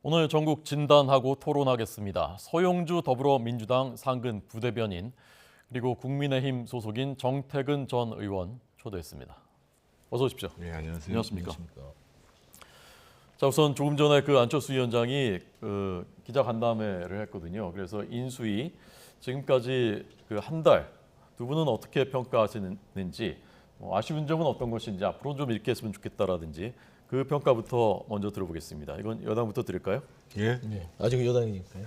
오늘 전국 진단하고 토론하겠습니다. 서용주 더불어민주당 상근 부대변인 그리고 국민의힘 소속인 정태근 전 의원 초대했습니다. 어서 오십시오. 네, 안녕하세요. 안녕하십니까. 자, 우선 조금 전에 안철수 위원장이 기자 간담회를 했거든요. 그래서 인수위 지금까지 한 달 두 분은 어떻게 평가하시는지, 아쉬운 점은 어떤 것인지 앞으로 좀 이렇게 했으면 좋겠다라든지 그 평가부터 먼저 들어보겠습니다. 이건 여당부터 드릴까요? 예. 네, 아직 여당이니까요.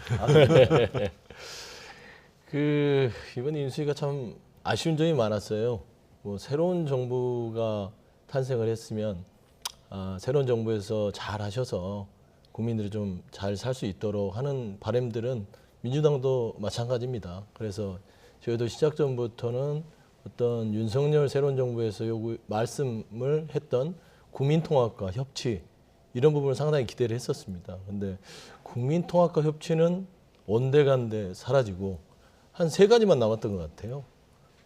이번 인수위가 참 아쉬운 점이 많았어요. 새로운 정부가 탄생을 했으면 새로운 정부에서 잘 하셔서 국민들이 좀 잘 살 수 있도록 하는 바람들은 민주당도 마찬가지입니다. 그래서 저희도 시작 전부터는 어떤 윤석열 새로운 정부에서 말씀을 했던 국민통합과 협치 이런 부분을 상당히 기대를 했었습니다. 근데 국민통합과 협치는 온데간데 사라지고 한 3가지만 남았던 것 같아요.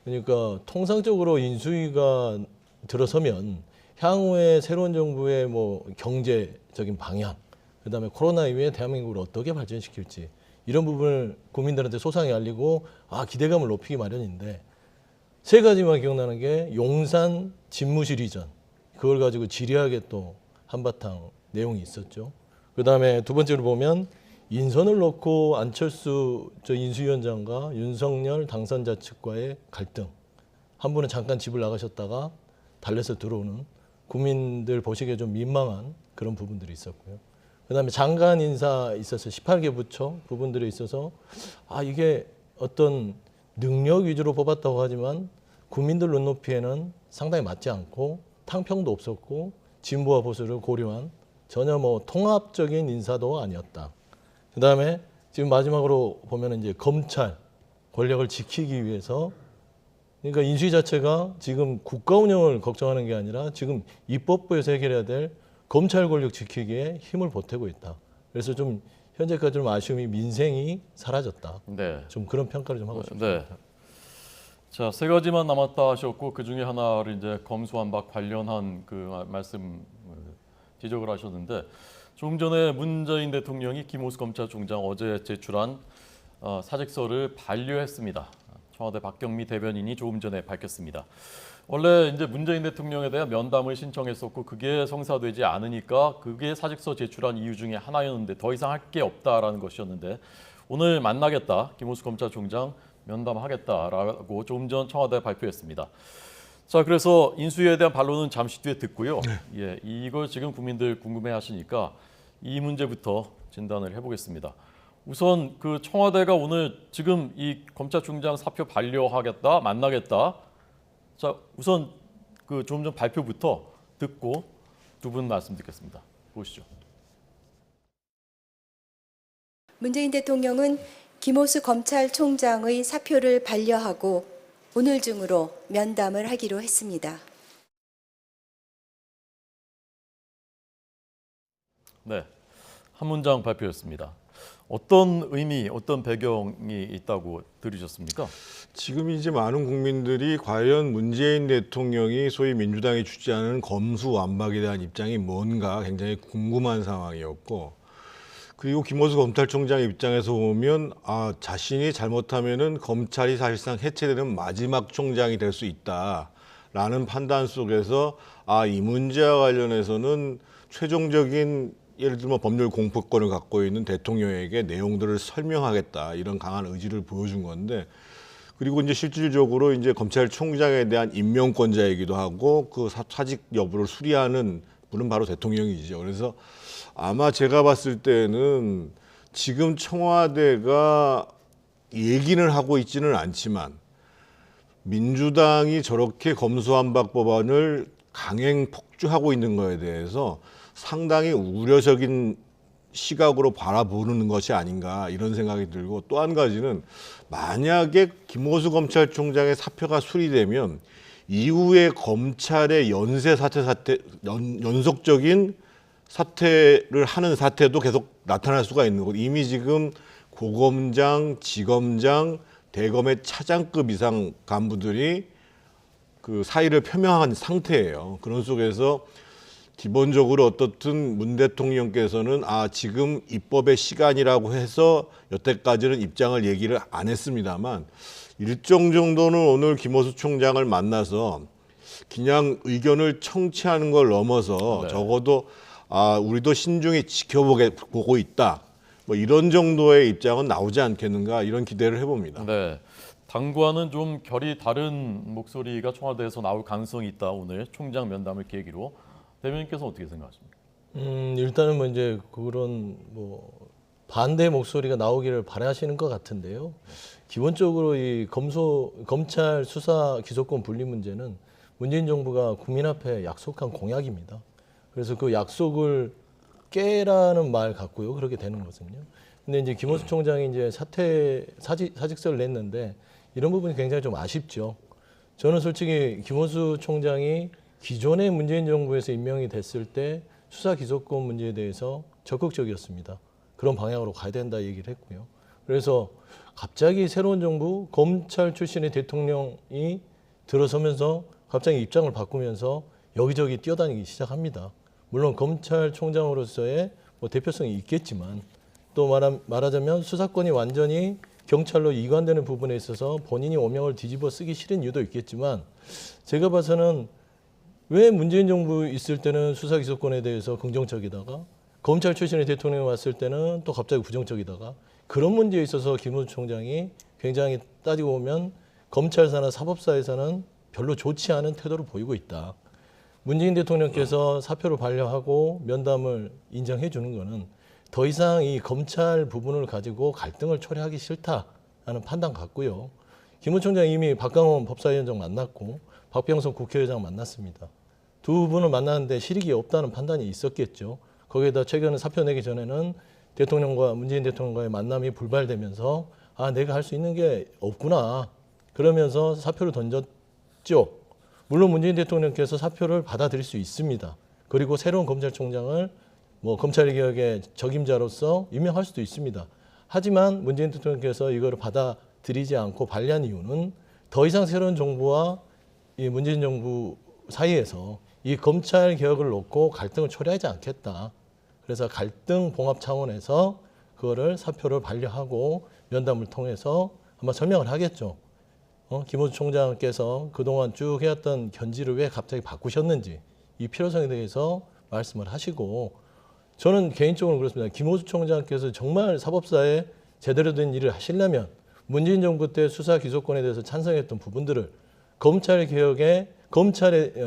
그러니까 통상적으로 인수위가 들어서면 향후에 새로운 정부의 경제적인 방향, 그다음에 코로나 이후에 대한민국을 어떻게 발전시킬지 이런 부분을 국민들한테 소상히 알리고 기대감을 높이기 마련인데 3가지만 기억나는 게 용산 집무실 이전, 그걸 가지고 지리하게 또 한바탕 내용이 있었죠. 그다음에 두 번째로 보면 인선을 놓고 안철수 인수위원장과 윤석열 당선자 측과의 갈등. 한 분은 잠깐 집을 나가셨다가 달래서 들어오는 국민들 보시기에 좀 민망한 그런 부분들이 있었고요. 그다음에 장관 인사 있어서 18개 부처 부분들에 있어서 이게 어떤 능력 위주로 뽑았다고 하지만 국민들 눈높이에는 상당히 맞지 않고 탕평도 없었고 진보와 보수를 고려한 전혀 통합적인 인사도 아니었다. 그다음에 지금 마지막으로 보면 이제 검찰 권력을 지키기 위해서 그러니까 인수위 자체가 지금 국가 운영을 걱정하는 게 아니라 지금 입법부에서 해결해야 될 검찰 권력 지키기에 힘을 보태고 있다. 그래서 좀 현재까지 좀 아쉬움이 민생이 사라졌다. 네. 좀 그런 평가를 좀 하고 싶습니다. 네. 자, 3가지만 남았다 하셨고 그 중에 하나를 이제 검수완박 관련한 말씀 지적을 하셨는데 조금 전에 문재인 대통령이 김호수 검찰총장 어제 제출한 사직서를 반려했습니다. 청와대 박경미 대변인이 조금 전에 밝혔습니다. 원래 이제 문재인 대통령에 대한 면담을 신청했었고 그게 성사되지 않으니까 그게 사직서 제출한 이유 중에 하나였는데 더 이상 할 게 없다라는 것이었는데 오늘 만나겠다, 김호수 검찰총장 면담하겠다라고 조금 전 청와대에 발표했습니다. 자, 그래서 인수위에 대한 반론은 잠시 뒤에 듣고요. 예, 이걸 지금 국민들 궁금해하시니까 이 문제부터 진단을 해보겠습니다. 우선 청와대가 오늘 지금 이 검찰총장 사표 반려하겠다, 만나겠다. 자, 우선 조금 전 발표부터 듣고 두 분 말씀 듣겠습니다. 보시죠. 문재인 대통령은 김호수 검찰총장의 사표를 반려하고 오늘 중으로 면담을 하기로 했습니다. 네, 한 문장 발표였습니다. 어떤 의미, 어떤 배경이 있다고 들으셨습니까? 지금 이제 많은 국민들이 과연 문재인 대통령이 소위 민주당이 주장하는 검수완박에 대한 입장이 뭔가 굉장히 궁금한 상황이었고, 그리고 김호수 검찰총장의 입장에서 보면 자신이 잘못하면은 검찰이 사실상 해체되는 마지막 총장이 될 수 있다라는 판단 속에서 이 문제와 관련해서는 최종적인 예를 들면 법률 공포권을 갖고 있는 대통령에게 내용들을 설명하겠다, 이런 강한 의지를 보여준 건데, 그리고 이제 실질적으로 이제 검찰총장에 대한 임명권자이기도 하고 그 사직 여부를 수리하는 분은 바로 대통령이죠. 그래서 아마 제가 봤을 때는 지금 청와대가 얘기는 하고 있지는 않지만 민주당이 저렇게 검수완박 법안을 강행 폭주하고 있는 거에 대해서 상당히 우려적인 시각으로 바라보는 것이 아닌가, 이런 생각이 들고, 또 한 가지는 만약에 김호수 검찰총장의 사표가 수리되면 이후에 검찰의 연속적인 사퇴를 하는 사태도 계속 나타날 수가 있는 거고, 이미 지금 고검장, 지검장, 대검의 차장급 이상 간부들이 그 사의를 표명한 상태예요. 그런 속에서 기본적으로 어떻든 문 대통령께서는 지금 입법의 시간이라고 해서 여태까지는 입장을 얘기를 안 했습니다만 일정 정도는 오늘 김호수 총장을 만나서 그냥 의견을 청취하는 걸 넘어서 네. 적어도 우리도 신중히 지켜보고 있다. 뭐 이런 정도의 입장은 나오지 않겠는가 이런 기대를 해봅니다. 네. 당과는 좀 결이 다른 목소리가 청와대에서 나올 가능성이 있다. 오늘 총장 면담을 계기로 대변인께서 어떻게 생각하십니까? 일단은 뭐 이제 그런 뭐 반대 목소리가 나오기를 바라시는 것 같은데요. 기본적으로 이 검찰 수사 기소권 분리 문제는 문재인 정부가 국민 앞에 약속한 공약입니다. 그래서 그 약속을 깨라는 말 같고요. 그렇게 되는 거거든요. 근데 이제 김호수 총장이 이제 사직서를 냈는데 이런 부분이 굉장히 좀 아쉽죠. 저는 솔직히 김호수 총장이 기존의 문재인 정부에서 임명이 됐을 때 수사 기소권 문제에 대해서 적극적이었습니다. 그런 방향으로 가야 된다 얘기를 했고요. 그래서 갑자기 새로운 정부 검찰 출신의 대통령이 들어서면서 갑자기 입장을 바꾸면서 여기저기 뛰어다니기 시작합니다. 물론 검찰총장으로서의 뭐 대표성이 있겠지만 또 말하자면 수사권이 완전히 경찰로 이관되는 부분에 있어서 본인이 오명을 뒤집어 쓰기 싫은 이유도 있겠지만 제가 봐서는 왜 문재인 정부 있을 때는 수사 기소권에 대해서 긍정적이다가 검찰 출신의 대통령이 왔을 때는 또 갑자기 부정적이다가 그런 문제에 있어서 김호수 총장이 굉장히 따지고 보면 검찰사나 사법사에서는 별로 좋지 않은 태도를 보이고 있다. 문재인 대통령께서 사표를 반려하고 면담을 인정해 주는 것은 더 이상 이 검찰 부분을 가지고 갈등을 초래하기 싫다라는 판단 같고요. 김호수 총장이 이미 박강원 법사위원장 만났고 박병석 국회의장 만났습니다. 두 분을 만났는데 실익이 없다는 판단이 있었겠죠. 거기에다 최근에 사표 내기 전에는 문재인 대통령과의 만남이 불발되면서 내가 할 수 있는 게 없구나. 그러면서 사표를 던졌죠. 물론 문재인 대통령께서 사표를 받아들일 수 있습니다. 그리고 새로운 검찰총장을 검찰개혁의 적임자로서 임명할 수도 있습니다. 하지만 문재인 대통령께서 이걸 받아들이지 않고 반려한 이유는 더 이상 새로운 정부와 이 문재인 정부 사이에서 이 검찰 개혁을 놓고 갈등을 초래하지 않겠다. 그래서 갈등 봉합 차원에서 그거를 사표를 반려하고 면담을 통해서 아마 설명을 하겠죠. 김호수 총장께서 그동안 쭉 해왔던 견지를 왜 갑자기 바꾸셨는지 이 필요성에 대해서 말씀을 하시고 저는 개인적으로 그렇습니다. 김호수 총장께서 정말 사법사에 제대로 된 일을 하시려면 문재인 정부 때 수사 기소권에 대해서 찬성했던 부분들을 검찰의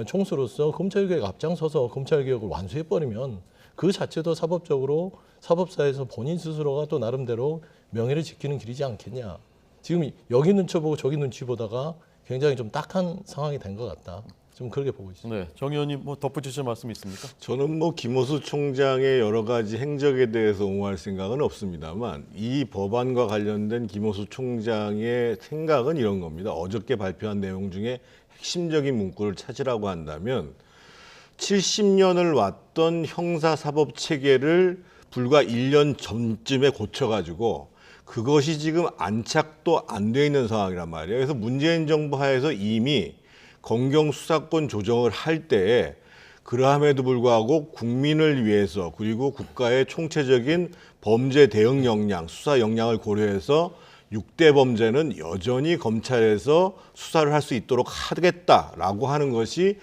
총수로서 검찰개혁에 앞장서서 검찰개혁을 완수해버리면 그 자체도 사법적으로 사법사에서 본인 스스로가 또 나름대로 명예를 지키는 길이지 않겠냐. 지금 여기 눈치 보고 저기 눈치 보다가 굉장히 좀 딱한 상황이 된 것 같다. 좀 그렇게 보고 있습니다. 네, 정 의원님 뭐 덧붙이실 말씀 있습니까? 저는 김호수 총장의 여러 가지 행적에 대해서 옹호할 생각은 없습니다만 이 법안과 관련된 김호수 총장의 생각은 이런 겁니다. 어저께 발표한 내용 중에 핵심적인 문구를 찾으라고 한다면 70년을 왔던 형사사법 체계를 불과 1년 전쯤에 고쳐가지고 그것이 지금 안착도 안 돼 있는 상황이란 말이에요. 그래서 문재인 정부 하에서 이미 검경 수사권 조정을 할 때에 그러함에도 불구하고 국민을 위해서 그리고 국가의 총체적인 범죄 대응 역량, 수사 역량을 고려해서 6대 범죄는 여전히 검찰에서 수사를 할 수 있도록 하겠다라고 하는 것이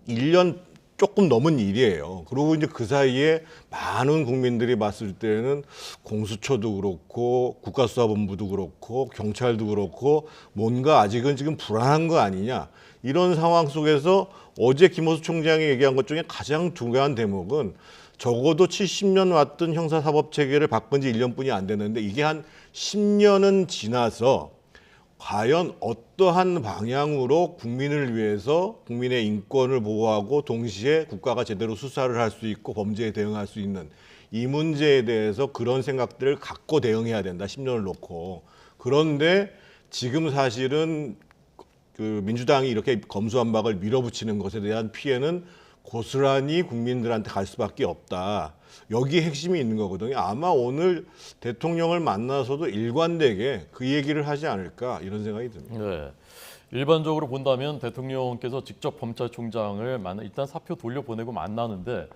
1년 조금 넘은 일이에요. 그리고 이제 그 사이에 많은 국민들이 봤을 때는 공수처도 그렇고 국가수사본부도 그렇고 경찰도 그렇고 뭔가 아직은 지금 불안한 거 아니냐. 이런 상황 속에서 어제 김호수 총장이 얘기한 것 중에 가장 중요한 대목은 적어도 70년 왔던 형사사법체계를 바꾼 지 1년뿐이 안 됐는데 이게 한 10년은 지나서 과연 어떠한 방향으로 국민을 위해서 국민의 인권을 보호하고 동시에 국가가 제대로 수사를 할 수 있고 범죄에 대응할 수 있는 이 문제에 대해서 그런 생각들을 갖고 대응해야 된다. 10년을 놓고. 그런데 지금 사실은 민주당이 이렇게 검수완박을 밀어붙이는 것에 대한 피해는 고스란히 국민들한테 갈 수밖에 없다. 여기에 핵심이 있는 거거든요. 아마 오늘 대통령을 만나서도 일관되게 그 얘기를 하지 않을까 이런 생각이 듭니다. 네. 일반적으로 본다면 대통령께서 직접 검찰총장을 일단 사표 돌려보내고 만나는데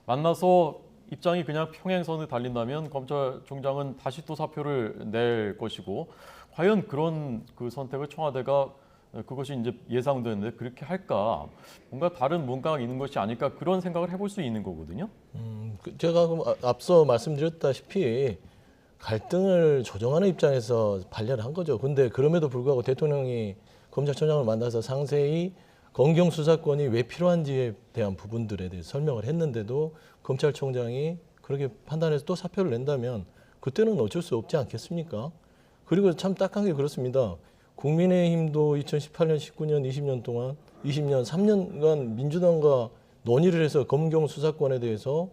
만나서 입장이 그냥 평행선에 달린다면 검찰총장은 다시 또 사표를 낼 것이고 과연 그런 그 선택을 청와대가 그것이 이제 예상되는데 그렇게 할까? 뭔가 다른 뭔가가 있는 것이 아닐까 그런 생각을 해볼 수 있는 거거든요. 제가 그럼 앞서 말씀드렸다시피 갈등을 조정하는 입장에서 발언을 한 거죠. 근데 그럼에도 불구하고 대통령이 검찰총장을 만나서 상세히 검경 수사권이 왜 필요한지에 대한 부분들에 대해 설명을 했는데도 검찰총장이 그렇게 판단해서 또 사표를 낸다면 그때는 어쩔 수 없지 않겠습니까? 그리고 참 딱한 게 그렇습니다. 국민의힘도 2018년, 19년, 20년 동안 20년, 3년간 민주당과 논의를 해서 검경 수사권에 대해서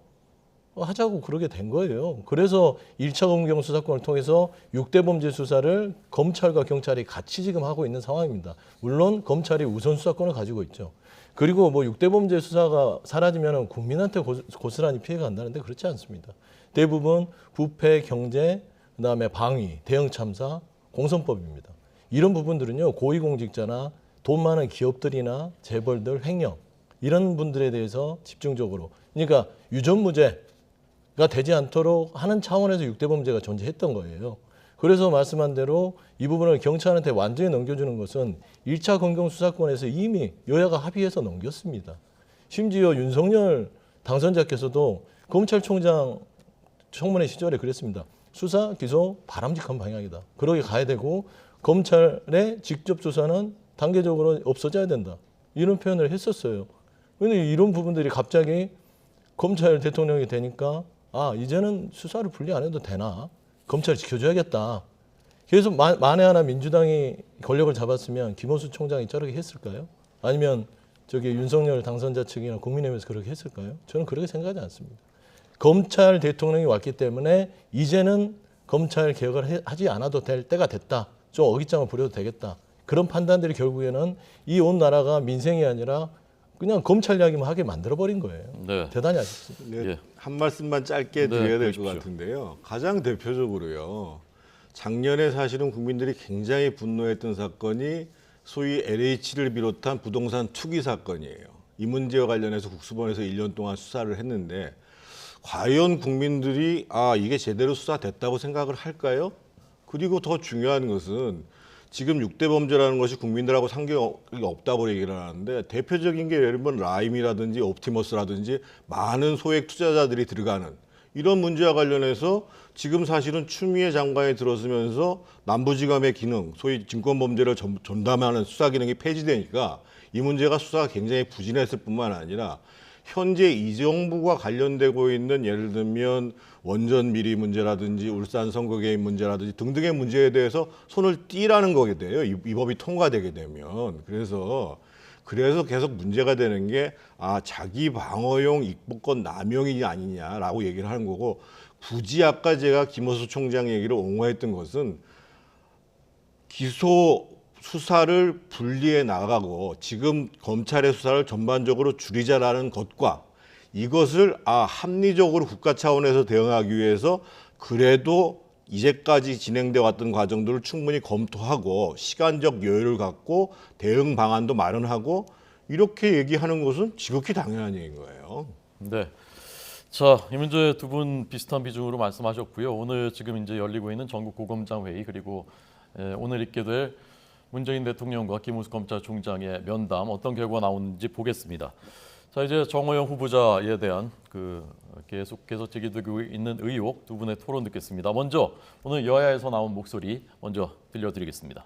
하자고 그러게 된 거예요. 그래서 1차 검경 수사권을 통해서 6대 범죄 수사를 검찰과 경찰이 같이 지금 하고 있는 상황입니다. 물론 검찰이 우선 수사권을 가지고 있죠. 그리고 뭐 6대 범죄 수사가 사라지면 국민한테 고스란히 피해가 간다는데 그렇지 않습니다. 대부분 부패, 경제, 그다음에 방위, 대형 참사, 공선법입니다. 이런 부분들은요, 고위공직자나 돈 많은 기업들이나 재벌들, 횡령 이런 분들에 대해서 집중적으로, 그러니까 유전무죄가 되지 않도록 하는 차원에서 6대 범죄가 존재했던 거예요. 그래서 말씀한 대로 이 부분을 경찰한테 완전히 넘겨주는 것은 1차 검경 수사권에서 이미 여야가 합의해서 넘겼습니다. 심지어 윤석열 당선자께서도 검찰총장 청문회 시절에 그랬습니다. 수사, 기소 바람직한 방향이다. 그러게 가야 되고 검찰의 직접 조사는 단계적으로 없어져야 된다. 이런 표현을 했었어요. 그런데 이런 부분들이 갑자기 검찰 대통령이 되니까 이제는 수사를 분리 안 해도 되나? 검찰 지켜줘야겠다. 그래서 만에 하나 민주당이 권력을 잡았으면 김호수 총장이 저렇게 했을까요? 아니면 윤석열 당선자 측이나 국민의힘에서 그렇게 했을까요? 저는 그렇게 생각하지 않습니다. 검찰 대통령이 왔기 때문에 이제는 검찰 개혁을 하지 않아도 될 때가 됐다. 좀 어깃장을 부려도 되겠다. 그런 판단들이 결국에는 이 온 나라가 민생이 아니라 그냥 검찰 이야기만 하게 만들어버린 거예요. 네. 대단히 아쉽습니다. 네, 예. 한 말씀만 짧게 네, 드려야 될 것 그러십시오. 같은데요. 가장 대표적으로요. 작년에 사실은 국민들이 굉장히 분노했던 사건이 소위 LH를 비롯한 부동산 투기 사건이에요. 이 문제와 관련해서 국수본에서 1년 동안 수사를 했는데 과연 국민들이 이게 제대로 수사됐다고 생각을 할까요? 그리고 더 중요한 것은 지금 6대 범죄라는 것이 국민들하고 상관이 없다고 얘기를 하는데 대표적인 게 예를 들면 라임이라든지 옵티머스라든지 많은 소액 투자자들이 들어가는 이런 문제와 관련해서 지금 사실은 추미애 장관이 들어서면서 남부지검의 기능, 소위 증권범죄를 전담하는 수사 기능이 폐지되니까 이 문제가 수사가 굉장히 부진했을 뿐만 아니라 현재 이 정부가 관련되고 있는 예를 들면 원전 비리 문제라든지 울산 선거 개입 문제라든지 등등의 문제에 대해서 손을 띄라는 거게 돼요. 이 법이 통과되게 되면. 그래서 계속 문제가 되는 게 자기 방어용 입법권 남용이 아니냐라고 얘기를 하는 거고 굳이 아까 제가 김호수 총장 얘기를 옹호했던 것은 기소 수사를 분리해 나가고 지금 검찰의 수사를 전반적으로 줄이자라는 것과 이것을 합리적으로 국가 차원에서 대응하기 위해서 그래도 이제까지 진행돼 왔던 과정들을 충분히 검토하고 시간적 여유를 갖고 대응 방안도 마련하고 이렇게 얘기하는 것은 지극히 당연한 얘기인 거예요. 네. 자, 이 문제 두 분 비슷한 비중으로 말씀하셨고요. 오늘 지금 이제 열리고 있는 전국 고검장 회의 그리고 오늘 있게 될 문재인 대통령과 김호수 검찰총장의 면담 어떤 결과가 나오는지 보겠습니다. 자, 이제 정호영 후보자에 대한 계속해서 제기되고 있는 의혹 두 분의 토론 듣겠습니다. 먼저 오늘 여야에서 나온 목소리 먼저 들려드리겠습니다.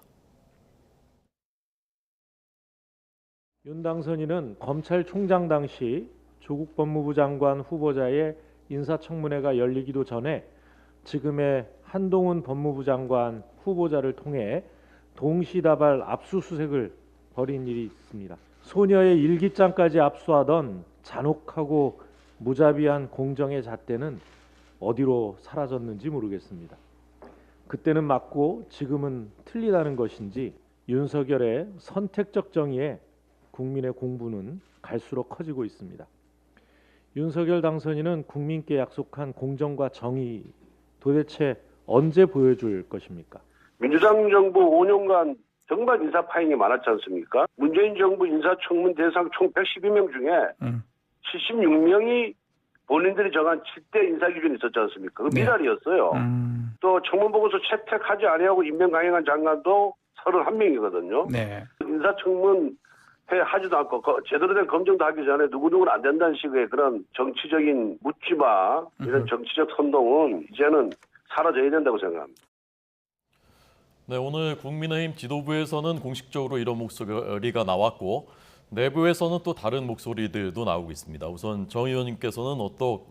윤 당선인은 검찰총장 당시 조국 법무부 장관 후보자의 인사청문회가 열리기도 전에 지금의 한동훈 법무부 장관 후보자를 통해 동시다발 압수수색을 벌인 일이 있습니다. 소녀의 일기장까지 압수하던 잔혹하고 무자비한 공정의 잣대는 어디로 사라졌는지 모르겠습니다. 그때는 맞고 지금은 틀리다는 것인지 윤석열의 선택적 정의에 국민의 공분은 갈수록 커지고 있습니다. 윤석열 당선인은 국민께 약속한 공정과 정의 도대체 언제 보여줄 것입니까? 민주당 정부 5년간 정말 인사 파행이 많았지 않습니까? 문재인 정부 인사청문 대상 총 112명 중에 76명이 본인들이 정한 7대 인사 기준이 있었지 않습니까? 그 미달이었어요. 또 청문보고서 채택하지 아니하고 임명 강행한 장관도 31명이거든요. 네. 인사청문 하지도 않고 제대로 된 검증도 하기 전에 누구누구는 안 된다는 식의 그런 정치적인 묻지마 이런 정치적 선동은 이제는 사라져야 된다고 생각합니다. 네, 오늘 국민의힘 지도부에서는 공식적으로 이런 목소리가 나왔고 내부에서는 또 다른 목소리들도 나오고 있습니다. 우선 정 의원님께서는 어떤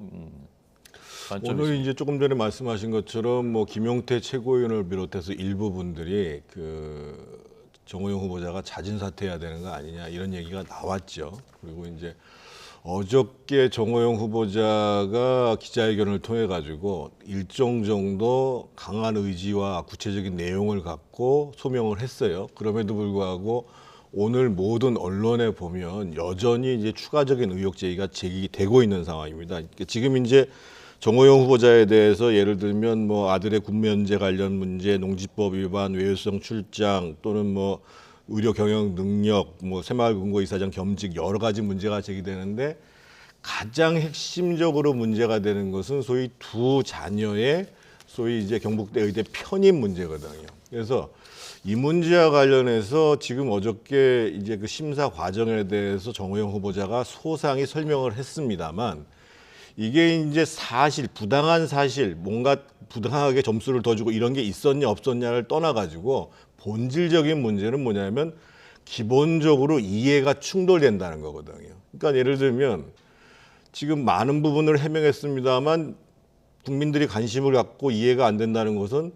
관점이십니까? 오늘 이제 조금 전에 말씀하신 것처럼 뭐 김용태 최고위원을 비롯해서 일부 분들이 그 정호영 후보자가 자진 사퇴해야 되는 거 아니냐 이런 얘기가 나왔죠. 그리고 이제 어저께 정호영 후보자가 기자회견을 통해 가지고 일정 정도 강한 의지와 구체적인 내용을 갖고 소명을 했어요. 그럼에도 불구하고 오늘 모든 언론에 보면 여전히 이제 추가적인 의혹 제기가 제기되고 있는 상황입니다. 지금 이제 정호영 후보자에 대해서 예를 들면 뭐 아들의 군면제 관련 문제, 농지법 위반, 외유성 출장 또는 뭐 의료 경영 능력, 뭐 새마을금고이사장 겸직 여러 가지 문제가 제기되는데 가장 핵심적으로 문제가 되는 것은 소위 두 자녀의 소위 이제 경북대 의대 편입 문제거든요. 그래서 이 문제와 관련해서 지금 어저께 이제 그 심사 과정에 대해서 정호영 후보자가 소상히 설명을 했습니다만 이게 이제 사실, 부당한 사실, 뭔가 부당하게 점수를 더 주고 이런 게 있었냐 없었냐를 떠나가지고 본질적인 문제는 뭐냐면 기본적으로 이해가 충돌된다는 거거든요. 그러니까 예를 들면 지금 많은 부분을 해명했습니다만 국민들이 관심을 갖고 이해가 안 된다는 것은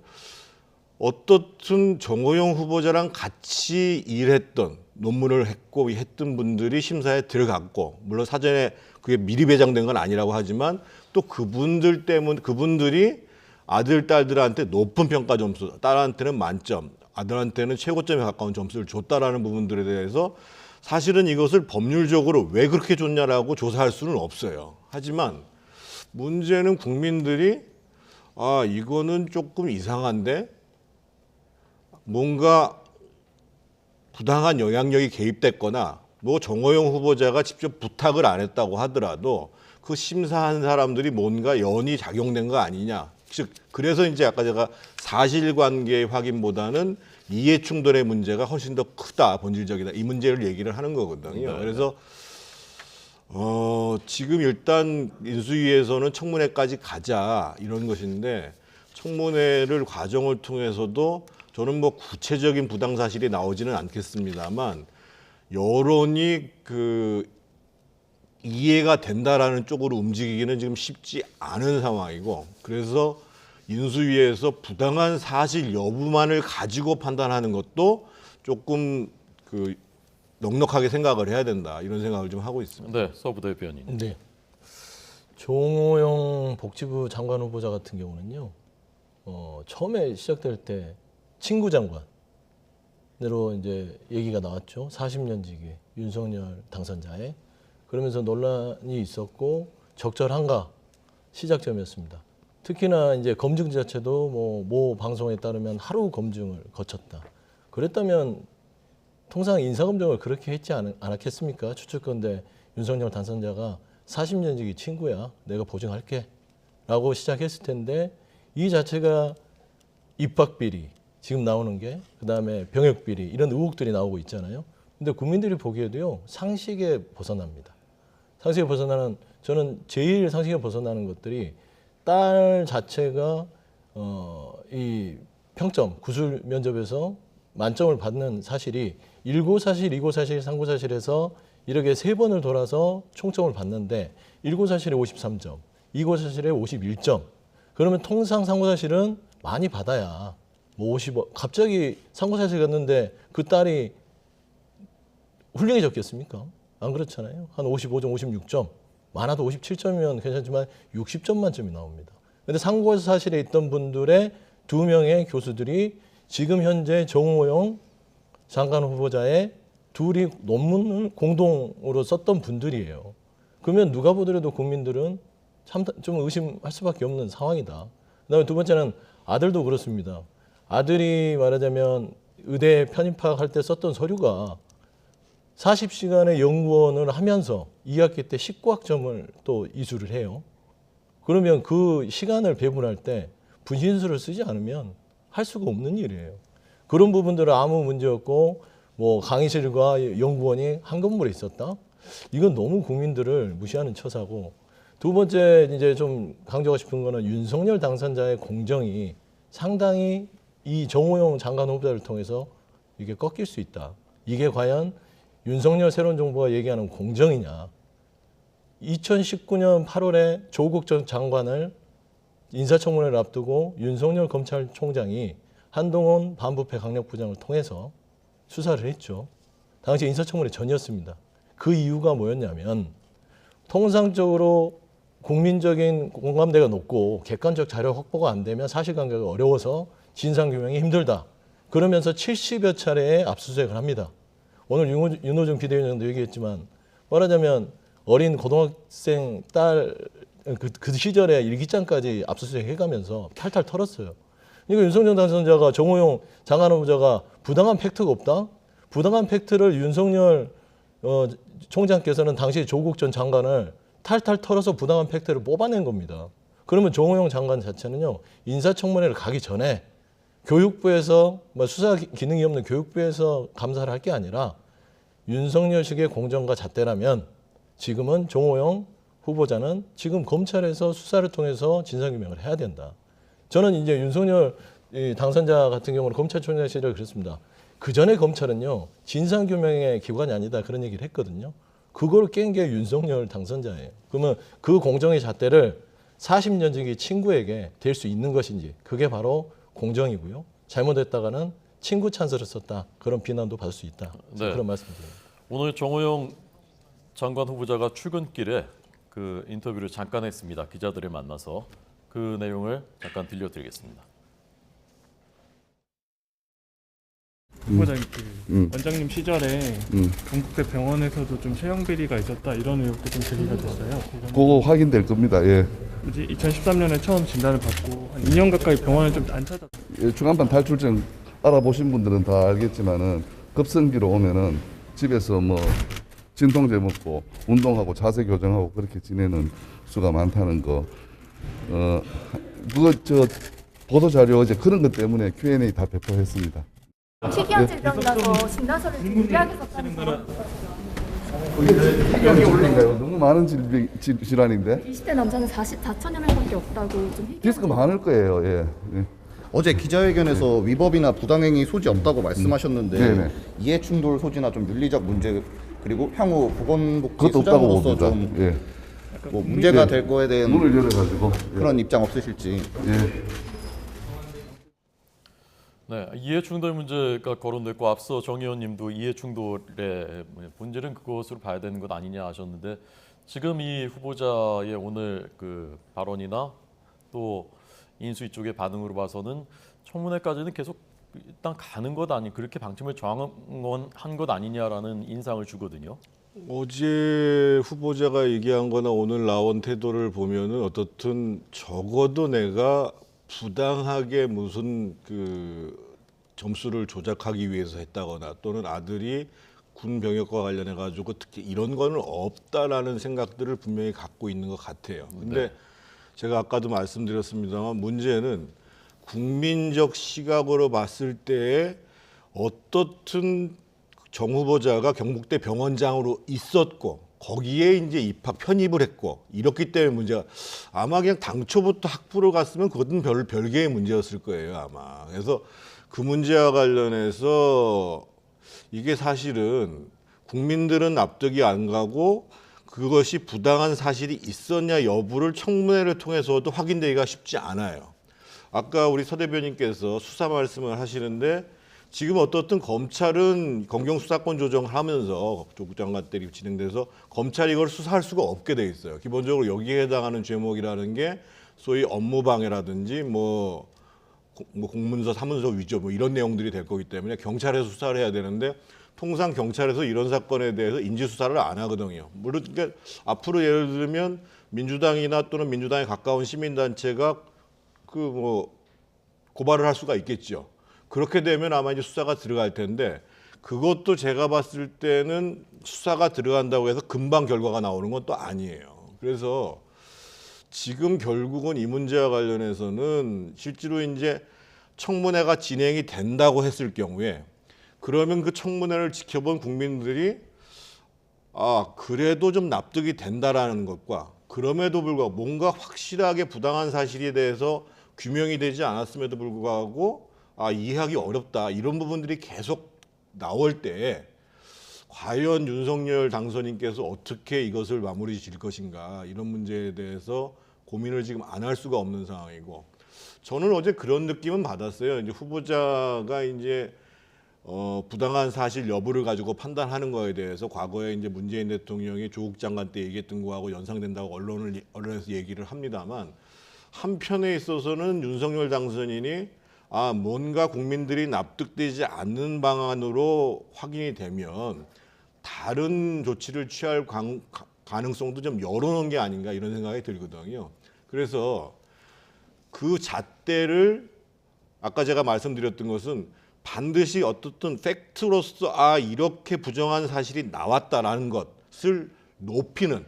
어떻든 정호영 후보자랑 같이 일했던 논문을 했고 했던 분들이 심사에 들어갔고 물론 사전에 그게 미리 배정된 건 아니라고 하지만 또 그분들 때문에 그분들이 아들 딸들한테 높은 평가 점수, 딸한테는 만점, 아들한테는 최고점에 가까운 점수를 줬다라는 부분들에 대해서 사실은 이것을 법률적으로 왜 그렇게 줬냐라고 조사할 수는 없어요. 하지만 문제는 국민들이 아 이거는 조금 이상한데 뭔가 부당한 영향력이 개입됐거나 뭐 정호영 후보자가 직접 부탁을 안 했다고 하더라도 그 심사한 사람들이 뭔가 연이 작용된 거 아니냐. 즉 그래서 이제 아까 제가 사실관계 확인보다는 이해 충돌의 문제가 훨씬 더 크다, 본질적이다. 이 문제를 얘기를 하는 거거든요. 그래서 지금 일단 인수위에서는 청문회까지 가자 이런 것인데 청문회를 과정을 통해서도 저는 뭐 구체적인 부당 사실이 나오지는 않겠습니다만 여론이 그 이해가 된다라는 쪽으로 움직이기는 지금 쉽지 않은 상황이고 그래서 인수위에서 부당한 사실 여부만을 가지고 판단하는 것도 조금 그 넉넉하게 생각을 해야 된다 이런 생각을 좀 하고 있습니다. 네, 서부 대변인. 네. 정호영 복지부 장관 후보자 같은 경우는요. 처음에 시작될 때 친구 장관으로 이제 얘기가 나왔죠. 40년 지기 윤석열 당선자의. 그러면서 논란이 있었고 적절한가 시작점이었습니다. 특히나 이제 검증 자체도 모 방송에 따르면 하루 검증을 거쳤다. 그랬다면 통상 인사 검증을 그렇게 했지 않았겠습니까? 추측건데 윤석열 당선자가 40년 지기 친구야. 내가 보증할게. 라고 시작했을 텐데 이 자체가 입학 비리 지금 나오는 게 그다음에 병역 비리 이런 의혹들이 나오고 있잖아요. 근데 국민들이 보기에도요. 상식에 벗어납니다. 상식에 벗어나는 저는 제일 상식에 벗어나는 것들이 딸 자체가 이 평점 구술 면접에서 만점을 받는 사실이 일고사실, 이고사실, 상고사실에서 이렇게 3번을 돌아서 총점을 받는데 일고사실에 53점, 이고사실에 51점. 그러면 통상 상고사실은 많이 받아야 뭐 50원. 갑자기 상고사실 갔는데 그 딸이 훌륭해졌겠습니까? 안 그렇잖아요. 한 55점, 56점. 많아도 57점이면 괜찮지만 60점 만점이 나옵니다. 그런데 상고사실에 있던 분들의 2명의 교수들이 지금 현재 정호영 장관 후보자의 둘이 논문을 공동으로 썼던 분들이에요. 그러면 누가 보더라도 국민들은 참 좀 의심할 수밖에 없는 상황이다. 그다음에 두 번째는 아들도 그렇습니다. 아들이 말하자면 의대 편입학할 때 썼던 서류가 40시간의 연구원을 하면서 2학기 때 19학점을 또 이수를 해요. 그러면 그 시간을 배분할 때 분신술을 쓰지 않으면 할 수가 없는 일이에요. 그런 부분들은 아무 문제 없고 뭐 강의실과 연구원이 한 건물에 있었다? 이건 너무 국민들을 무시하는 처사고, 두 번째 이제 좀 강조하고 싶은 거는 윤석열 당선자의 공정이 상당히 이 정호영 장관 후보자를 통해서 이게 꺾일 수 있다. 이게 과연 윤석열 새로운 정부가 얘기하는 공정이냐. 2019년 8월에 조국 전 장관을 인사청문회를 앞두고 윤석열 검찰총장이 한동훈 반부패 강력부장을 통해서 수사를 했죠. 당시 인사청문회 전이었습니다. 그 이유가 뭐였냐면 통상적으로 국민적인 공감대가 높고 객관적 자료 확보가 안 되면 사실관계가 어려워서 진상규명이 힘들다. 그러면서 70여 차례의 압수수색을 합니다. 오늘 윤호중 비대위원장도 얘기했지만 말하자면 어린 고등학생 딸 그 시절에 일기장까지 압수수색 해가면서 탈탈 털었어요. 그러니까 윤석열 당선자가 정호영 장관 후보자가 부당한 팩트가 없다? 부당한 팩트를 윤석열 총장께서는 당시 조국 전 장관을 탈탈 털어서 부당한 팩트를 뽑아낸 겁니다. 그러면 정호영 장관 자체는요, 인사청문회를 가기 전에 교육부에서 수사 기능이 없는 교육부에서 감사를 할 게 아니라 윤석열식의 공정과 잣대라면 지금은 정호영 후보자는 지금 검찰에서 수사를 통해서 진상규명을 해야 된다. 저는 이제 윤석열 당선자 같은 경우는 검찰총장 시절에 그랬습니다. 그 전에 검찰은요, 진상규명의 기관이 아니다 그런 얘기를 했거든요. 그걸 깬 게 윤석열 당선자예요. 그러면 그 공정의 잣대를 40년 지기 친구에게 될 수 있는 것인지, 그게 바로 공정이고요. 잘못했다가는 친구 찬스를 썼다, 그런 비난도 받을 수 있다. 네. 그런 말씀드립니다. 오늘 정호영 장관 후보자가 출근길에 그 인터뷰를 잠깐 했습니다. 기자들을 만나서 그 내용을 잠깐 들려드리겠습니다. 후보자님 원장님 시절에 경북대 병원에서도 좀 채용 비리가 있었다 이런 의혹도 좀 제기가 됐어요. 그거 확인될 겁니다. 예. 굳이 2013년에 처음 진단을 받고 한 2년 가까이 병원을 좀 안 찾았. 예, 중간반 탈출증 알아보신 분들은 다 알겠지만은 급성기로 오면은 집에서 뭐 진통제 먹고 운동하고 자세 교정하고 그렇게 지내는 수가 많다는 거. 그거 저 보도 자료 어제 그런 것 때문에 Q&A 다 배포했습니다. 희귀한 질병이라서 진단서를 좀 유리하게 썼다는 거. 희귀한 질병인가요? 너무 많은 질환인데. 20대 남자는 44천여 명밖에 없다고 좀. 리스크 많을 거예요. 예. 예. 어제 기자회견에서 위법이나 부당행위 소지 없다고 말씀하셨는데 네네. 이해충돌 소지나 좀 윤리적 문제 그리고 향후 보건복지 그것도 없다고 수장으로서 봅니다. 좀 예. 뭐 문제가 예. 될 거에 대한 문을 열어가지고 그런 입장 없으실지. 예. 네, 이해충돌 문제가 거론됐고 앞서 정 의원님도 이해충돌의 본질은 그것으로 봐야 되는 것 아니냐 하셨는데 지금 이 후보자의 오늘 그 발언이나 또 인수위 쪽의 반응으로 봐서는 청문회까지는 계속 일단 가는 것 아니 그렇게 방침을 정한 것 아니냐라는 인상을 주거든요. 어제 후보자가 얘기한 거나 오늘 나온 태도를 보면은 어떻든 적어도 내가 부당하게 무슨 그 점수를 조작하기 위해서 했다거나 또는 아들이 군 병역과 관련해 가지고 특히 이런 거는 없다라는 생각들을 분명히 갖고 있는 것 같아요. 근데 네. 제가 아까도 말씀드렸습니다만 문제는 국민적 시각으로 봤을 때에 어떻든 정 후보자가 경북대 병원장으로 있었고 거기에 이제 입학 편입을 했고 이렇기 때문에 문제가 아마 그냥 당초부터 학부로 갔으면 그것은 별개의 문제였을 거예요 아마. 그래서 그 문제와 관련해서 이게 사실은 국민들은 납득이 안 가고 그것이 부당한 사실이 있었냐 여부를 청문회를 통해서도 확인되기가 쉽지 않아요. 아까 우리 서 대변인께서 수사 말씀을 하시는데 지금 어떻든 검찰은 검경수사권 조정을 하면서 조국 장관 때 진행돼서 검찰이 이걸 수사할 수가 없게 돼 있어요. 기본적으로 여기에 해당하는 죄목이라는 게 소위 업무방해라든지 뭐 공문서, 사문서 위조 뭐 이런 내용들이 될 거기 때문에 경찰에서 수사를 해야 되는데 통상 경찰에서 이런 사건에 대해서 인지 수사를 안 하거든요. 물론 그러니까 앞으로 예를 들면 민주당이나 또는 민주당에 가까운 시민단체가 그 뭐 고발을 할 수가 있겠죠. 그렇게 되면 아마 이제 수사가 들어갈 텐데 그것도 제가 봤을 때는 수사가 들어간다고 해서 금방 결과가 나오는 건 또 아니에요. 그래서 지금 결국은 이 문제와 관련해서는 실제로 이제 청문회가 진행이 된다고 했을 경우에 그러면 그 청문회를 지켜본 국민들이 그래도 좀 납득이 된다라는 것과 그럼에도 불구하고 뭔가 확실하게 부당한 사실에 대해서 규명이 되지 않았음에도 불구하고 이해하기 어렵다 이런 부분들이 계속 나올 때 과연 윤석열 당선인께서 어떻게 이것을 마무리 지을 것인가 이런 문제에 대해서 고민을 지금 안 할 수가 없는 상황이고 저는 어제 그런 느낌은 받았어요. 이제 후보자가 이제 부당한 사실 여부를 가지고 판단하는 거에 대해서 과거에 이제 문재인 대통령이 조국 장관 때 얘기했던 거하고 연상된다고 언론에서 얘기를 합니다만 한편에 있어서는 윤석열 당선인이 뭔가 국민들이 납득되지 않는 방안으로 확인이 되면 다른 조치를 취할 가능성도 좀 열어놓은 게 아닌가 이런 생각이 들거든요. 그래서 그 잣대를 아까 제가 말씀드렸던 것은 반드시 어떻든 팩트로서 이렇게 부정한 사실이 나왔다라는 것을 높이는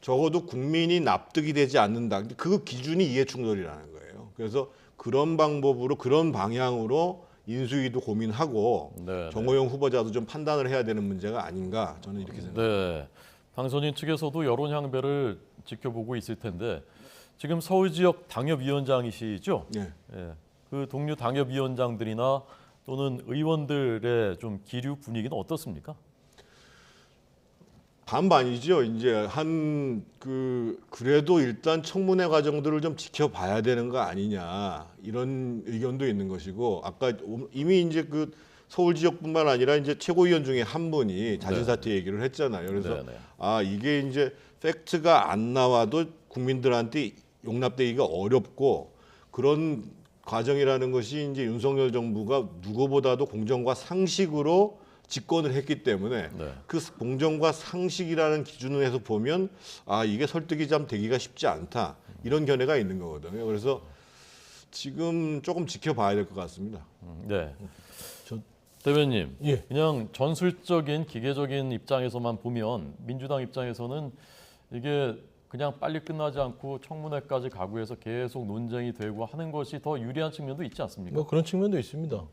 적어도 국민이 납득이 되지 않는다. 그 기준이 이해충돌이라는 거예요. 그래서 그런 방법으로 그런 방향으로 인수위도 고민하고 정호영 후보자도 좀 판단을 해야 되는 문제가 아닌가 저는 이렇게 생각합니다. 네, 당선인 측에서도 여론 향배를 지켜보고 있을 텐데 지금 서울 지역 당협위원장이시죠? 네. 예, 그 동료 당협위원장들이나 또는 의원들의 좀 기류 분위기는 어떻습니까? 반반이죠. 이제 그래도 일단 청문회 과정들을 좀 지켜봐야 되는 거 아니냐 이런 의견도 있는 것이고 아까 이미 이제 그 서울 지역뿐만 아니라 이제 최고위원 중에 한 분이 자진 사퇴 얘기를 했잖아요. 그래서 이게 이제 팩트가 안 나와도 국민들한테 용납되기가 어렵고 그런 과정이라는 것이 이제 윤석열 정부가 누구보다도 공정과 상식으로 집권을 했기 때문에 그 공정과 상식이라는 기준에서 보면 이게 설득이 좀 되기가 쉽지 않다 이런 견해가 있는 거거든요. 그래서 지금 조금 지켜봐야 될 것 같습니다. 네, 대변인, 예. 그냥 전술적인 기계적인 입장에서만 보면 민주당 입장에서는 이게 그냥 빨리 끝나지 않고 청문회까지 가고 해서 계속 논쟁이 되고 하는 것이 더 유리한 측면도 있지 않습니까? 뭐 그런 측면도 있습니다.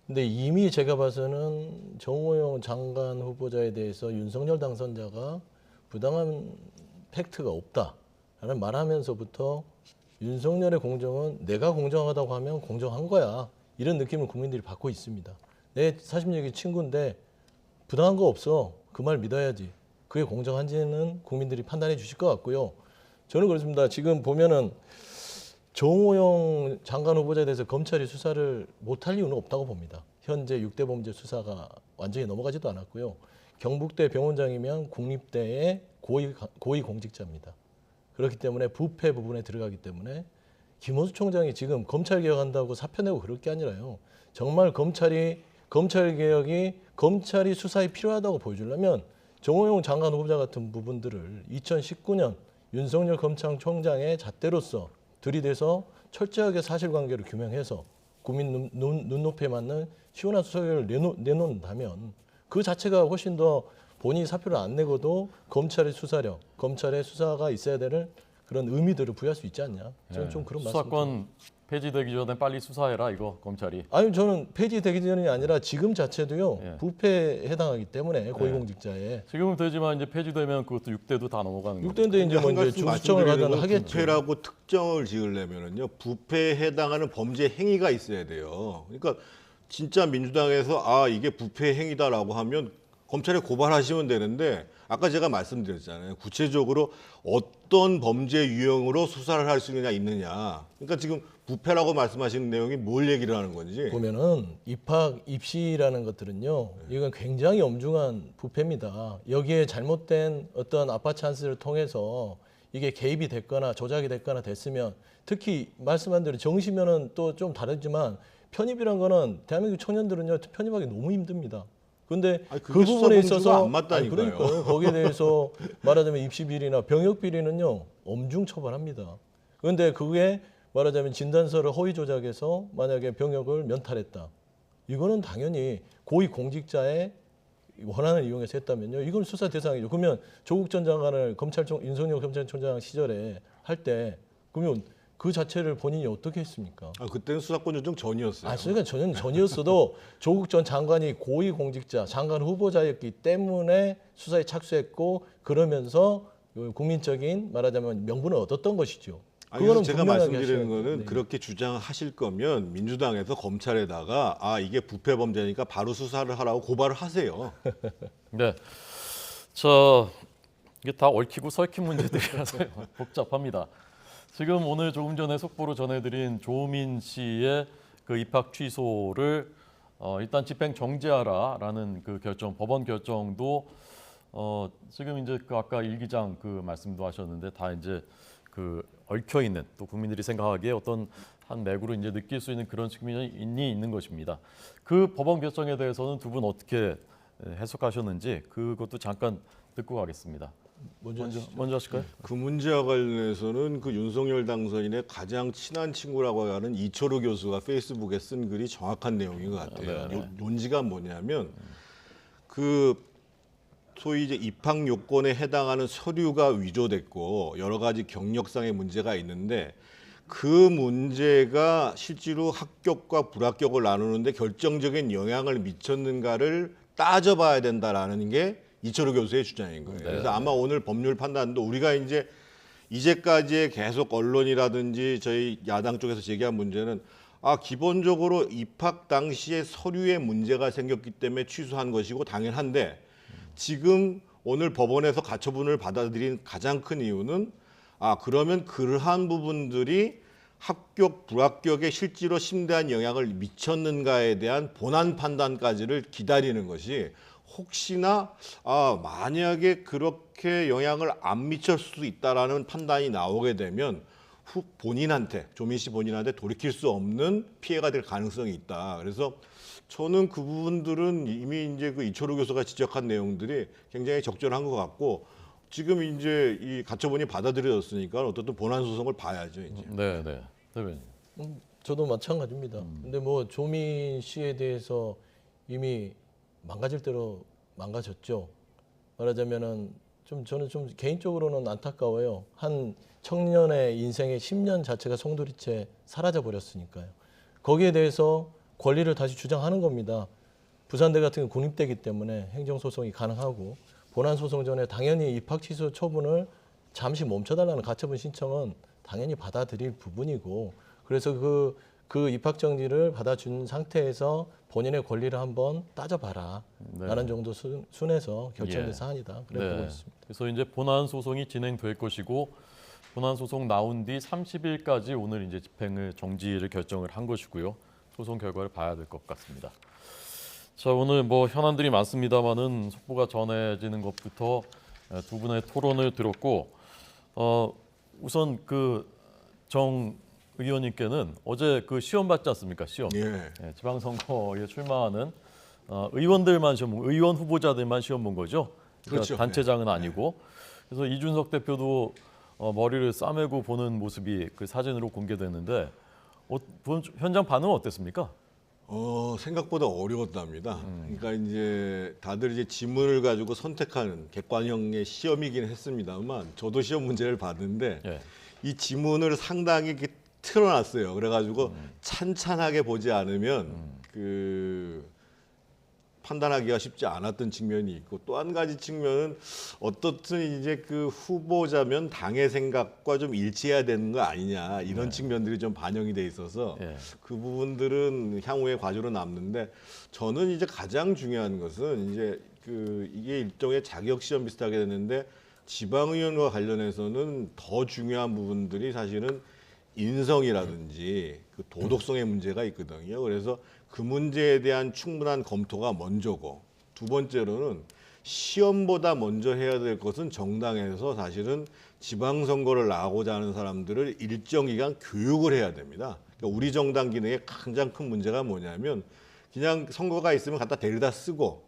근데 이미 제가 봐서는 정호영 장관 후보자에 대해서 윤석열 당선자가 부당한 팩트가 없다라는 말하면서부터 윤석열의 공정은 내가 공정하다고 하면 공정한 거야. 이런 느낌을 국민들이 받고 있습니다. 내 40년의 친구인데 부당한 거 없어. 그 말 믿어야지. 그게 공정한지는 국민들이 판단해 주실 것 같고요. 저는 그렇습니다. 지금 보면은 정호영 장관 후보자에 대해서 검찰이 수사를 못할 이유는 없다고 봅니다. 현재 6대 범죄 수사가 완전히 넘어가지도 않았고요. 경북대 병원장이면 국립대의 고위 공직자입니다. 그렇기 때문에 부패 부분에 들어가기 때문에 김호수 총장이 지금 검찰 개혁한다고 사표 내고 그럴 게 아니라요. 정말 검찰 개혁이 검찰이 수사에 필요하다고 보여주려면 정호영 장관 후보자 같은 부분들을 2019년 윤석열 검찰총장의 잣대로서 들이대서 철저하게 사실관계를 규명해서 국민 눈높이에 맞는 시원한 수사결을 내놓는다면 그 자체가 훨씬 더 본인이 사표를 안 내고도 검찰의 수사력, 검찰의 수사가 있어야 되는 그런 의미들을 부여할 수 있지 않냐. 저는 좀 그런 말씀. 수사권 폐지되기 전에 빨리 수사해라 이거 검찰이. 아니 저는 폐지되기 전이 아니라 지금 자체도요. 부패에 해당하기 때문에 고위공직자에. 지금은 되지만 이제 폐지되면 그것도 6대도 다 넘어가는 거죠. 6대인데 이제 뭐 이제 중수청을 가든 하겠죠. 부패라고 특정을 지으려면은요. 부패에 해당하는 범죄 행위가 있어야 돼요. 그러니까 진짜 민주당에서 이게 부패 행위다라고 하면 검찰에 고발하시면 되는데 아까 제가 말씀드렸잖아요. 구체적으로 어떤 범죄 유형으로 수사를 할 수 있느냐. 그러니까 지금 부패라고 말씀하시는 내용이 뭘 얘기를 하는 건지. 보면은 입시라는 것들은요. 이건 굉장히 엄중한 부패입니다. 여기에 잘못된 어떤 아빠 찬스를 통해서 이게 개입이 됐거나 조작이 됐거나 됐으면 특히 말씀한 대로 정시면은 또 좀 다르지만 편입이란 거는 대한민국 청년들은요. 편입하기 너무 힘듭니다. 근데 그 부분에 있어서 안 맞다니까요. 그러니까요. 거기에 대해서 말하자면 입시 비리나 병역 비리는요. 엄중 처벌합니다. 그런데 그게 말하자면 진단서를 허위 조작해서 만약에 병역을 면탈했다. 이거는 당연히 고위 공직자의 권한을 이용해서 했다면요. 이건 수사 대상이죠. 그러면 조국 전 장관을 윤석열 검찰총장 시절에 할 때 그러면 그 자체를 본인이 어떻게 했습니까? 그때는 수사권 조정 전이었어요. 그러니까 전이었어도 조국 전 장관이 고위 공직자, 장관 후보자였기 때문에 수사에 착수했고 그러면서 국민적인 말하자면 명분을 얻었던 것이죠. 그거는 제가 말씀드리는 거는 그렇게 주장하실 거면 민주당에서 검찰에다가 이게 부패 범죄니까 바로 수사를 하라고 고발을 하세요. 네, 이게 다 얽히고 설킨 문제들이라서 복잡합니다. 지금 오늘 조금 전에 속보로 전해드린 조민 씨의 그 입학 취소를 일단 집행 정지하라라는 그 결정, 법원 결정도 지금 이제 그 아까 일 기장 그 말씀도 하셨는데 다 이제 그 얽혀 있는 또 국민들이 생각하기에 어떤 한 맥으로 이제 느낄 수 있는 그런 측면이 있는 것입니다. 그 법원 결정에 대해서는 두 분 어떻게 해석하셨는지 그것도 잠깐 듣고 가겠습니다. 먼저 하실까요? 그 문제와 관련해서는 그 윤석열 당선인의 가장 친한 친구라고 하는 이철우 교수가 페이스북에 쓴 글이 정확한 내용인 것 같아요. 논지가 뭐냐면 그 소위 이제 입학 요건에 해당하는 서류가 위조됐고 여러 가지 경력상의 문제가 있는데 그 문제가 실제로 합격과 불합격을 나누는데 결정적인 영향을 미쳤는가를 따져봐야 된다라는 게 이철우 교수의 주장인 거예요. 그래서 아마 오늘 법률 판단도 우리가 이제까지 계속 언론이라든지 저희 야당 쪽에서 제기한 문제는 기본적으로 입학 당시에 서류에 문제가 생겼기 때문에 취소한 것이고 당연한데 지금 오늘 법원에서 가처분을 받아들인 가장 큰 이유는 그러면 그러한 부분들이 합격, 불합격에 실제로 심대한 영향을 미쳤는가에 대한 본안 판단까지를 기다리는 것이 혹시나 만약에 그렇게 영향을 안 미칠 수도 있다라는 판단이 나오게 되면 본인한테 조민 씨 본인한테 돌이킬 수 없는 피해가 될 가능성이 있다. 그래서 저는 그 부분들은 이미 이제 그 이철우 교수가 지적한 내용들이 굉장히 적절한 것 같고 지금 이제 이 가처분이 받아들여졌으니까 어떻든 본안 소송을 봐야죠. 이제. 네. 대변인. 저도 마찬가지입니다. 근데 뭐 조민 씨에 대해서 이미 망가질 대로 망가졌죠. 말하자면은 저는 좀 개인적으로는 안타까워요. 한 청년의 인생의 10년 자체가 송두리째 사라져 버렸으니까요. 거기에 대해서 권리를 다시 주장하는 겁니다. 부산대 같은 경우 국립대이기 때문에 행정소송이 가능하고 본안 소송 전에 당연히 입학 취소 처분을 잠시 멈춰달라는 가처분 신청은 당연히 받아들일 부분이고 그래서 그 입학 정지를 받아준 상태에서 본인의 권리를 한번 따져봐라 라는 정도 순에서 결정된 사안이다. 그래 보고 있습니다. 그래서 이제 본안 소송이 진행될 것이고 본안 소송 나온 뒤 30일까지 오늘 이제 집행을 정지를 결정을 한 것이고요. 소송 결과를 봐야 될 것 같습니다. 자, 오늘 뭐 현안들이 많습니다만은 속보가 전해지는 것부터 두 분의 토론을 들었고 우선 그 정 의원님께는 어제 그 시험 봤지 않습니까? 시험. 지방선거에 출마하는 의원들만 시험 본, 의원 후보자들만 시험 본 거죠. 그러니까 그렇죠. 단체장은 아니고. 그래서 이준석 대표도 머리를 싸매고 보는 모습이 그 사진으로 공개됐는데 현장 반응은 어땠습니까? 생각보다 어려웠답니다. 그러니까 이제 다들 이제 지문을 가지고 선택하는 객관형의 시험이긴 했습니다만 저도 시험 문제를 봤는데 이 지문을 상당히 이렇게 틀어놨어요. 그래가지고 찬찬하게 보지 않으면 그 판단하기가 쉽지 않았던 측면이 있고 또 한 가지 측면은 어떻든 이제 그 후보자면 당의 생각과 좀 일치해야 되는 거 아니냐 이런 측면들이 좀 반영이 돼 있어서 그 부분들은 향후의 과제로 남는데 저는 이제 가장 중요한 것은 이제 그 이게 일종의 자격 시험 비슷하게 됐는데 지방의원과 관련해서는 더 중요한 부분들이 사실은 인성이라든지 그 도덕성의 문제가 있거든요. 그래서 그 문제에 대한 충분한 검토가 먼저고 두 번째로는 시험보다 먼저 해야 될 것은 정당에서 사실은 지방선거를 나가고자 하는 사람들을 일정 기간 교육을 해야 됩니다. 그러니까 우리 정당 기능의 가장 큰 문제가 뭐냐면 그냥 선거가 있으면 갖다 데려다 쓰고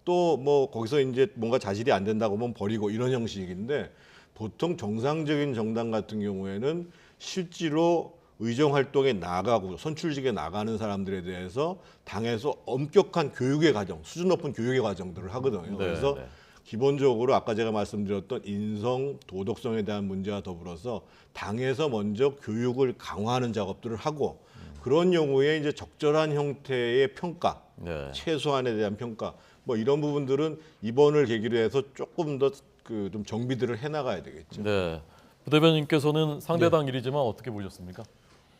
또 뭐 거기서 이제 뭔가 자질이 안 된다고 하면 버리고 이런 형식인데 보통 정상적인 정당 같은 경우에는 실제로 의정 활동에 나가고 선출직에 나가는 사람들에 대해서 당에서 엄격한 교육의 과정, 수준 높은 교육의 과정들을 하거든요. 그래서 네. 기본적으로 아까 제가 말씀드렸던 인성, 도덕성에 대한 문제와 더불어서 당에서 먼저 교육을 강화하는 작업들을 하고 그런 경우에 이제 적절한 형태의 평가, 네. 최소한에 대한 평가, 뭐 이런 부분들은 이번을 계기로 해서 조금 더 그 좀 정비들을 해나가야 되겠죠. 네. 부대변인께서는 상대당 일이지만 어떻게 보셨습니까?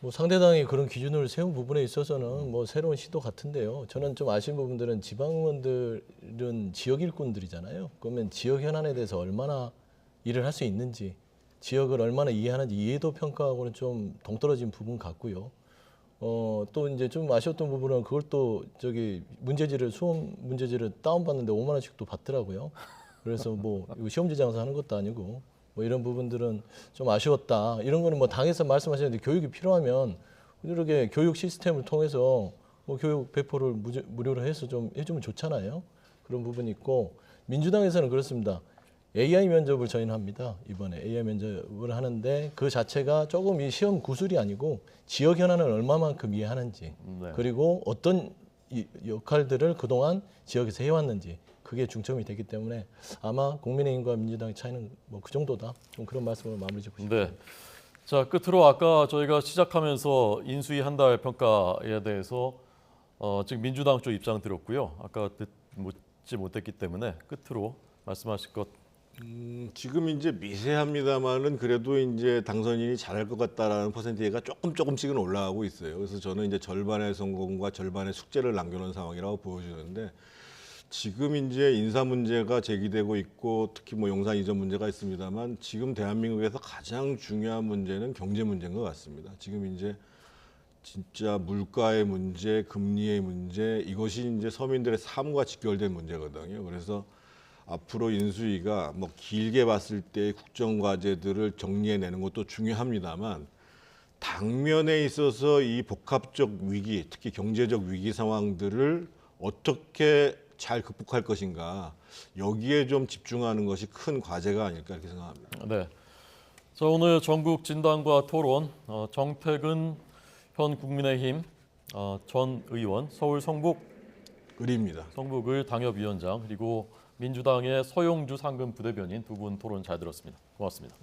뭐 상대당이 그런 기준을 세운 부분에 있어서는 뭐 새로운 시도 같은데요. 저는 좀 아쉬운 부분들은 지방의원들은 지역 일꾼들이잖아요. 그러면 지역 현안에 대해서 얼마나 일을 할 수 있는지, 지역을 얼마나 이해하는지 이해도 평가하고는 좀 동떨어진 부분 같고요. 또 이제 좀 아쉬웠던 부분은 그걸 또 저기 문제지를 수험 문제지를 다운받는데 5만 원씩 또 받더라고요. 그래서 뭐 이거 시험지 장사하는 것도 아니고 뭐 이런 부분들은 좀 아쉬웠다. 이런 거는 뭐 당에서 말씀하셨는데 교육이 필요하면 이렇게 교육 시스템을 통해서 뭐 교육 배포를 무료로 해서 좀 해주면 좋잖아요. 그런 부분이 있고 민주당에서는 그렇습니다. AI 면접을 저희는 합니다. 이번에 AI 면접을 하는데 그 자체가 조금 이 시험 구술이 아니고 지역 현안을 얼마만큼 이해하는지 네. 그리고 어떤 역할들을 그동안 지역에서 해왔는지 그게 중점이 되기 때문에 아마 국민의힘과 민주당의 차이는 뭐 그 정도다. 좀 그런 말씀을 마무리 짓고 싶습니다. 네. 자, 끝으로 아까 저희가 시작하면서 인수위 한 달 평가에 대해서 지금 민주당 쪽 입장 들었고요. 아까 듣지 못했기 때문에 끝으로 말씀하실 것. 지금 이제 미세합니다만은 그래도 이제 당선인이 잘할 것 같다라는 퍼센티지가 조금씩은 올라가고 있어요. 그래서 저는 이제 절반의 성공과 절반의 숙제를 남겨놓은 상황이라고 보여지는데 지금 이제 인사 문제가 제기되고 있고 특히 뭐 용산 이전 문제가 있습니다만 지금 대한민국에서 가장 중요한 문제는 경제 문제인 것 같습니다. 지금 이제 진짜 물가의 문제, 금리의 문제 이것이 이제 서민들의 삶과 직결된 문제거든요. 그래서 앞으로 인수위가 뭐 길게 봤을 때 국정 과제들을 정리해내는 것도 중요합니다만 당면에 있어서 이 복합적 위기, 특히 경제적 위기 상황들을 어떻게 잘 극복할 것인가 여기에 좀 집중하는 것이 큰 과제가 아닐까 이렇게 생각합니다. 네. 자, 오늘 전국 진단과 토론 정택은 현 국민의힘 전 의원, 서울 의리입니다. 성북을 당협위원장 그리고 민주당의 서용주 상근 부대변인 두 분 토론 잘 들었습니다. 고맙습니다.